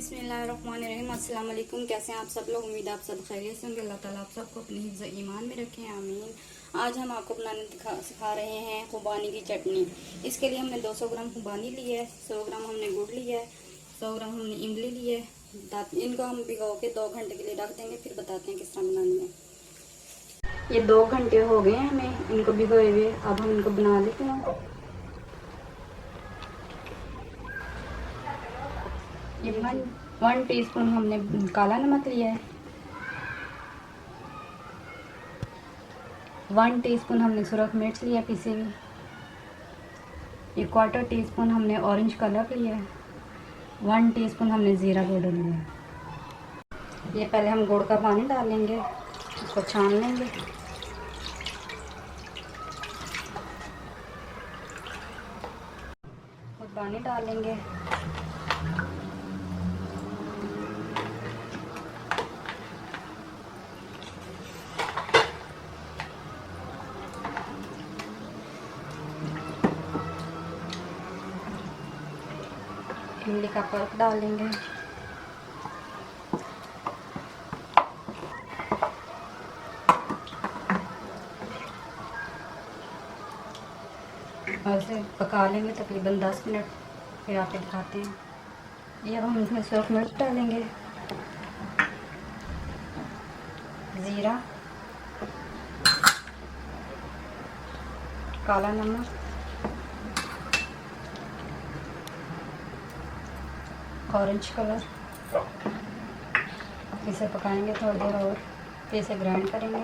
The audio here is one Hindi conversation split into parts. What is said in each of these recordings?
बिस्मिल्लाहिर्रहमानिर्रहीम। अस्सलाम वालेकुम। कैसे हैं आप सब लोग? उम्मीद है आप सब खैरियत से होंगे। अल्लाह ताला आप सबको अपने हिफ्ज़ ईमान में रखें, आमीन। आज हम आपको बनाने सिखा रहे हैं खुबानी की चटनी। इसके लिए हमने 200 ग्राम खुबानी ली है, 100 ग्राम हमने गुड़ लिया है, 100 ग्राम हमने इमली ली है। इनको हम भिगो के 2 घंटे के लिए रख देंगे, फिर बताते हैं किस तरह बनानी है। ये 2 घंटे हो गए हैं हमें इनको भिगोए हुए। अब हम इनको बना लेते हैं। ये 1 टीस्पून हमने काला नमक लिया है, 1 टीस्पून हमने सुरख मिर्च लिया पीसी हुई, 1/4 टीस्पून हमने ऑरेंज कलर लिया है, 1 टीस्पून हमने ज़ीरा पाउडर लिया है। ये पहले हम गुड़ का पानी डालेंगे, इसको छान लेंगे। और पानी डालेंगे। इमली का पल्प डालेंगे। और इसे पका लेंगे तकरीबन 10 मिनट, फिर आपको दिखाते हैं। ये अब हम इसमें सूरख मिर्च डालेंगे, ज़ीरा, काला नमक, ऑरेंज कलर। इसे पकाएंगे थोड़ी देर और, फिर इसे ग्राइंड करेंगे।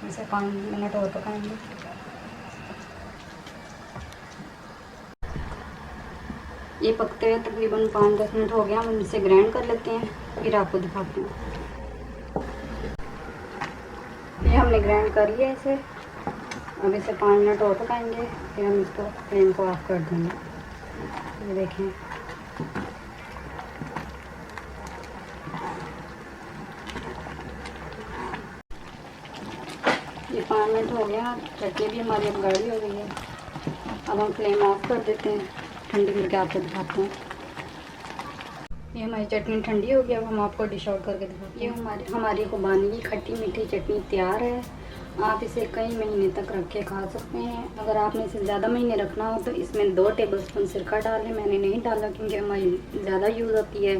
इसे 5 मिनट और पकाएंगे। ये पकते हुए तकरीबन 5-10 मिनट हो गया। हम इसे ग्राइंड कर लेते हैं, फिर आपको दिखाते हैं। ये हमने ग्राइंड कर लिया इसे। अब इसे 5 मिनट और पकाएंगे, फिर हम इसको फ्लेम को ऑफ कर देंगे। ये देखें, ये 5 मिनट हो गया। चटनी भी हमारी अब गाढ़ी हो गई है। अब हम फ्लेम ऑफ कर देते हैं, ठंडी करके आपको दिखाते हैं। ये हमारी चटनी ठंडी हो गई। अब हम आपको डिश आउट करके दिखाते हैं। ये हमारी खुबानी की खट्टी मीठी चटनी तैयार है। आप इसे कई महीने तक रख के खा सकते हैं। अगर आपने इसे ज़्यादा महीने रखना हो तो इसमें 2 टेबलस्पून सिरका डालें। मैंने नहीं डाला क्योंकि हमारी ज़्यादा यूज़ होती है,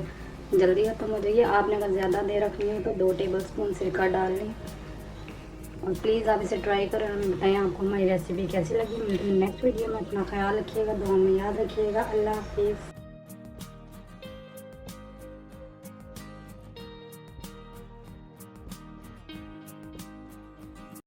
जल्दी ख़त्म हो जाइए। आपने अगर ज़्यादा देर रखनी हो तो 2 टेबलस्पून सिरका डाल लें। और प्लीज़ आप इसे ट्राई करें और बताएं आपको हमारी रेसिपी कैसी लगी। मिलती है नेक्स्ट वीडियो में। अपना ख्याल रखिएगा, दुआ में याद रखिएगा। अल्लाह हाफिज़।